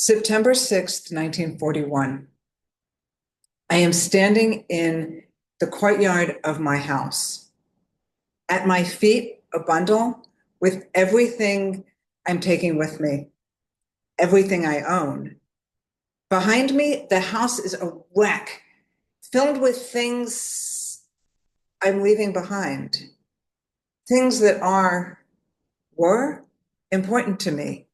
September 6th, 1941. I am standing in the courtyard of my house. At my feet, a bundle with everything I'm taking with me, everything I own. Behind me, the house is a wreck, filled with things I'm leaving behind, things that were important to me.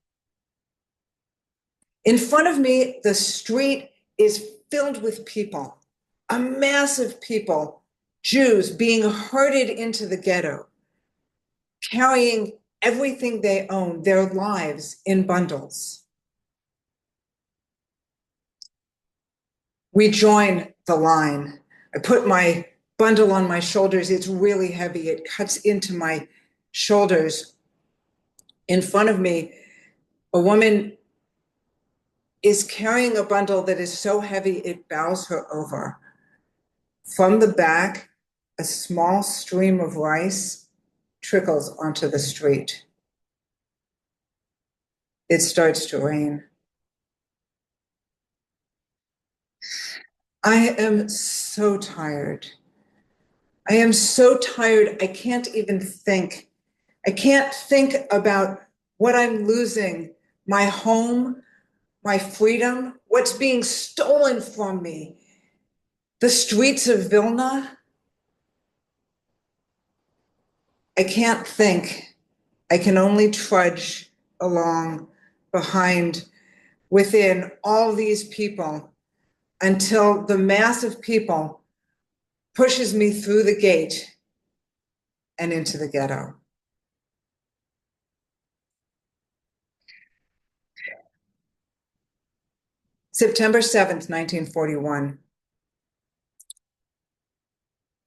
In front of me, the street is filled with people, a mass of people, Jews being herded into the ghetto, carrying everything they own, their lives, in bundles. We join the line. I put my bundle on my shoulders. It's really heavy. It cuts into my shoulders. In front of me, a woman is carrying a bundle that is so heavy it bows her over. From the back, a small stream of rice trickles onto the street. It starts to rain. I am so tired. I am so tired, I can't even think. I can't think about what I'm losing, my home, my freedom, what's being stolen from me, the streets of Vilna. I can't think. I can only trudge along behind, within all these people until the mass of people pushes me through the gate and into the ghetto. September 7th, 1941.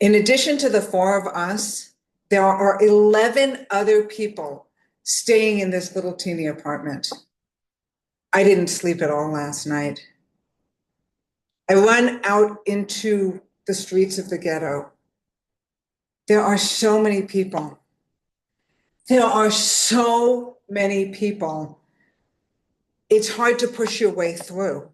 In addition to the four of us, there are 11 other people staying in this little teeny apartment. I didn't sleep at all last night. I run out into the streets of the ghetto. There are so many people. There are so many people. It's hard to push your way through.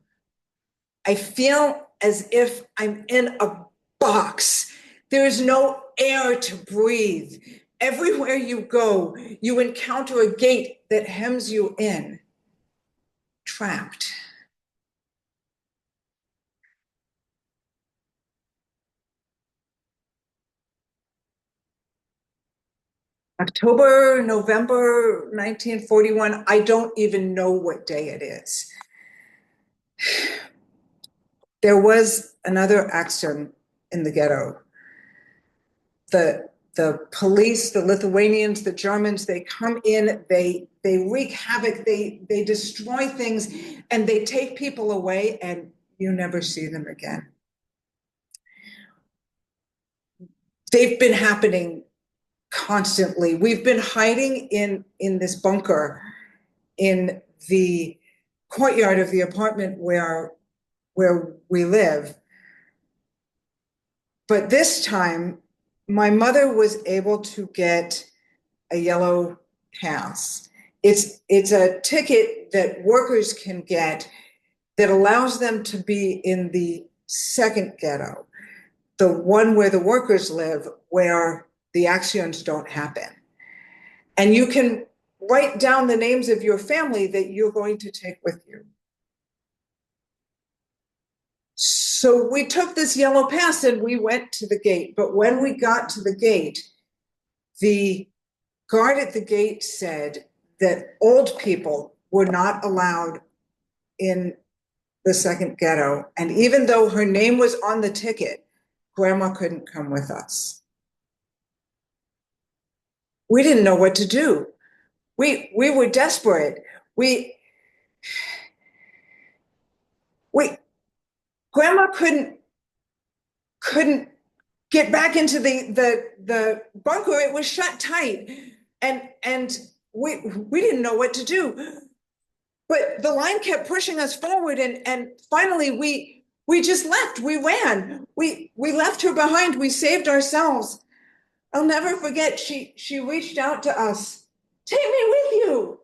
I feel as if I'm in a box. There is no air to breathe. Everywhere you go, you encounter a gate that hems you in. Trapped. October, November 1941, I don't even know what day it is. There was another action in the ghetto. The police, the Lithuanians, the Germans, they come in, they wreak havoc, they destroy things, and they take people away, and you never see them again. They've been happening constantly. We've been hiding in this bunker in the courtyard of the apartment where we live. But this time, my mother was able to get a yellow pass. It's a ticket that workers can get that allows them to be in the second ghetto, the one where the workers live, where the actions don't happen. And you can write down the names of your family that you're going to take with you. So we took this yellow pass and we went to the gate. But when we got to the gate, the guard at the gate said that old people were not allowed in the second ghetto. And even though her name was on the ticket, Grandma couldn't come with us. We didn't know what to do. We were desperate. Grandma couldn't get back into the bunker. It was shut tight. And we didn't know what to do. But the line kept pushing us forward, and finally we just left. We ran. We left her behind. We saved ourselves. I'll never forget, she reached out to us. Take me with you.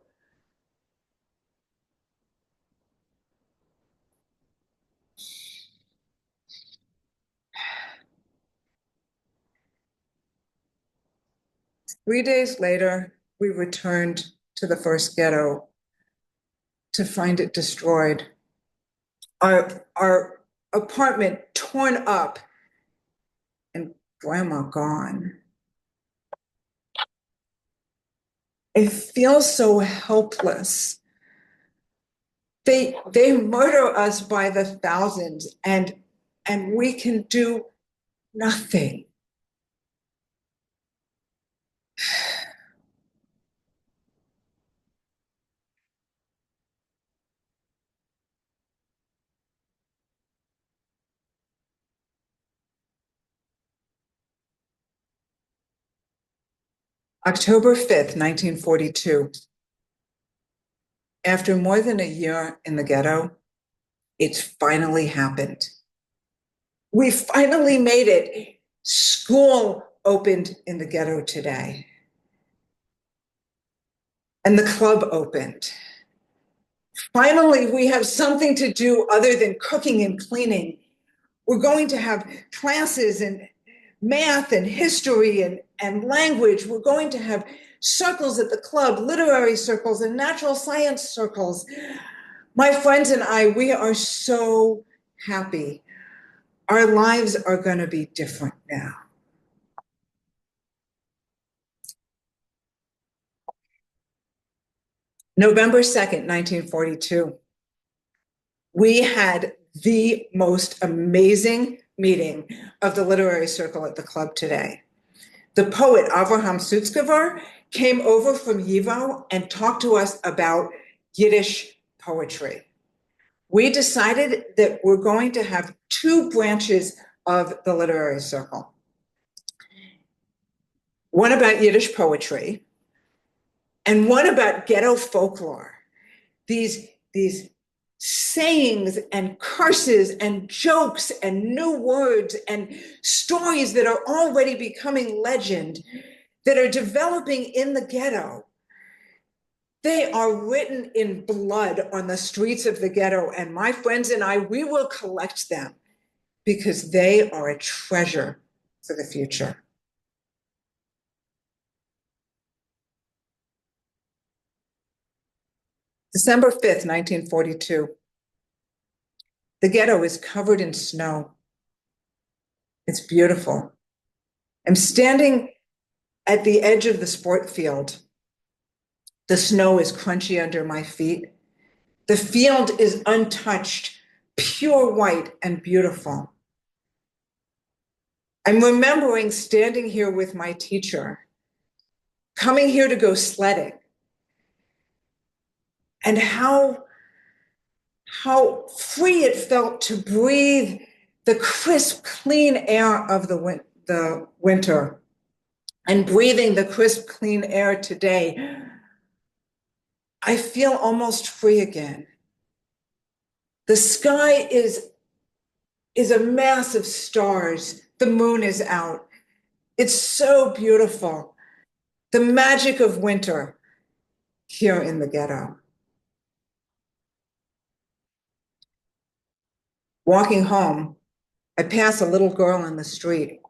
3 days later, we returned to the first ghetto to find it destroyed. Our apartment torn up and grandma gone. I feel so helpless. They murder us by the thousands, and we can do nothing. October 5th, 1942. After more than a year in the ghetto, it's finally happened. We finally made it. School opened in the ghetto today. And the club opened. Finally, we have something to do other than cooking and cleaning. We're going to have classes in math and history and language. We're going to have circles at the club, literary circles and natural science circles. My friends and I, we are so happy. Our lives are going to be different now. November 2nd, 1942. We had the most amazing meeting of the literary circle at the club today. The poet Avraham Sutzkever came over from YIVO and talked to us about Yiddish poetry. We decided that we're going to have two branches of the literary circle. One about Yiddish poetry and one about ghetto folklore. These sayings and curses and jokes and new words and stories that are already becoming legend, that are developing in the ghetto. They are written in blood on the streets of the ghetto, and my friends and I, we will collect them because they are a treasure for the future. December 5th, 1942. The ghetto is covered in snow. It's beautiful. I'm standing at the edge of the sport field. The snow is crunchy under my feet. The field is untouched, pure white and beautiful. I'm remembering standing here with my teacher, coming here to go sledding, and how free it felt to breathe the crisp, clean air of the winter, and breathing the crisp, clean air today. I feel almost free again. The sky is a mass of stars. The moon is out. It's so beautiful. The magic of winter here in the ghetto. Walking home, I pass a little girl in the street.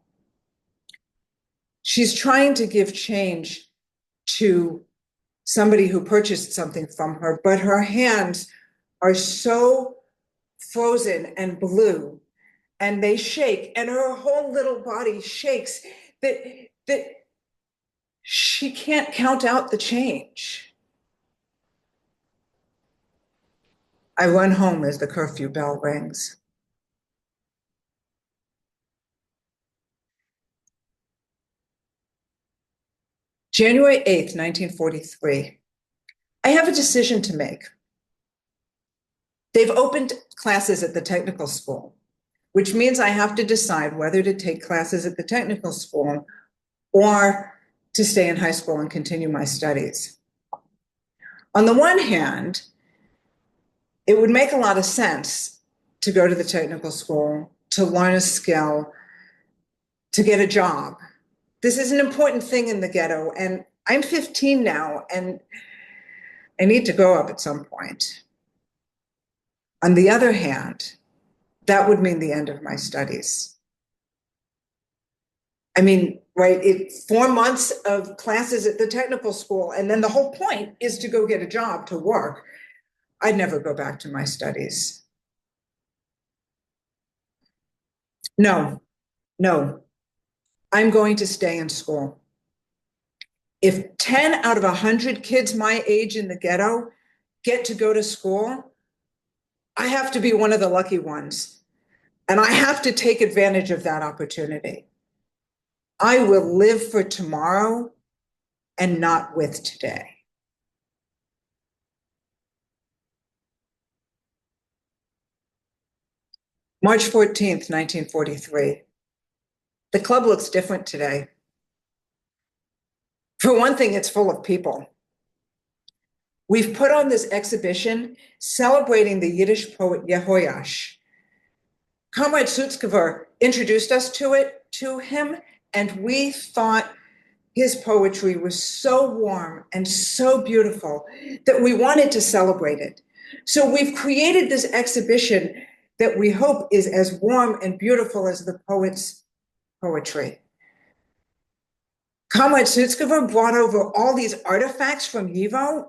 She's trying to give change to somebody who purchased something from her, but her hands are so frozen and blue, and they shake, and her whole little body shakes that she can't count out the change. I run home as the curfew bell rings. January 8th, 1943. I have a decision to make. They've opened classes at the technical school, which means I have to decide whether to take classes at the technical school or to stay in high school and continue my studies. On the one hand, it would make a lot of sense to go to the technical school, to learn a skill, to get a job. This is an important thing in the ghetto, and I'm 15 now, and I need to grow up at some point. On the other hand, that would mean the end of my studies. I mean, right? 4 months of classes at the technical school, and then the whole point is to go get a job, to work. I'd never go back to my studies. No, no, I'm going to stay in school. If 10 out of 100 kids my age in the ghetto get to go to school, I have to be one of the lucky ones. And I have to take advantage of that opportunity. I will live for tomorrow and not with today. March 14th, 1943. The club looks different today. For one thing, it's full of people. We've put on this exhibition celebrating the Yiddish poet Yehoyash. Comrade Sutzkever introduced us to him, and we thought his poetry was so warm and so beautiful that we wanted to celebrate it. So we've created this exhibition that we hope is as warm and beautiful as the poet's poetry. Comrade Sutzkever brought over all these artifacts from YIVO.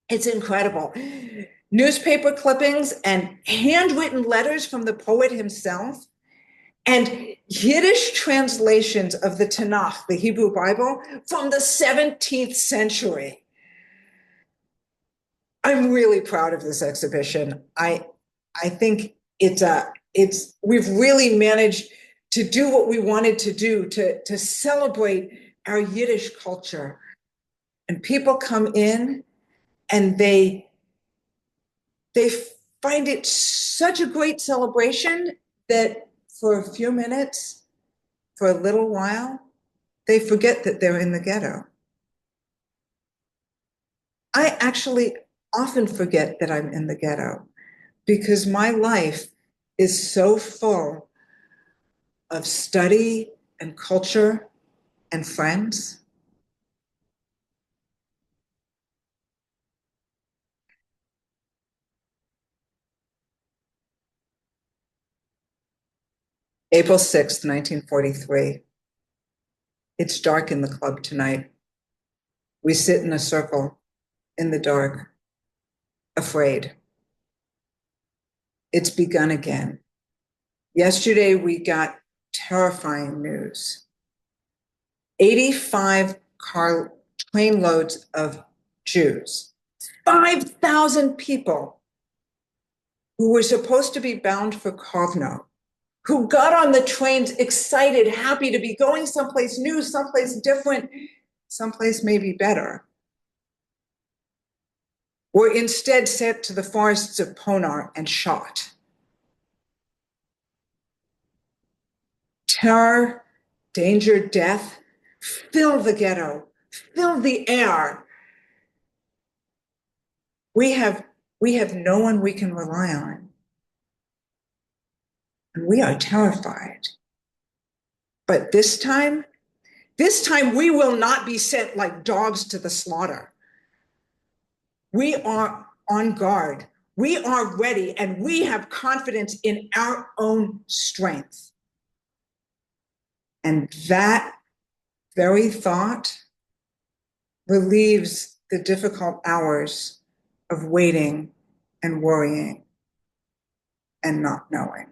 It's incredible. Newspaper clippings and handwritten letters from the poet himself, and Yiddish translations of the Tanakh, the Hebrew Bible, from the 17th century. I'm really proud of this exhibition. I think we've really managed to do what we wanted to do, to celebrate our Yiddish culture. And people come in and they find it such a great celebration that for a few minutes, for a little while, they forget that they're in the ghetto. I actually often forget that I'm in the ghetto because my life is so full of study and culture and friends. April 6th, 1943. It's dark in the club tonight. We sit in a circle in the dark, afraid. It's begun again. Yesterday, we got terrifying news. 85 train loads of Jews, 5,000 people who were supposed to be bound for Kovno, who got on the trains excited, happy to be going someplace new, someplace different, someplace maybe better, were instead sent to the forests of Ponar and shot. Terror, danger, death fill the ghetto, fill the air. We have no one we can rely on. And we are terrified. But this time we will not be sent like dogs to the slaughter. We are on guard. We are ready, and we have confidence in our own strength. And that very thought relieves the difficult hours of waiting and worrying and not knowing.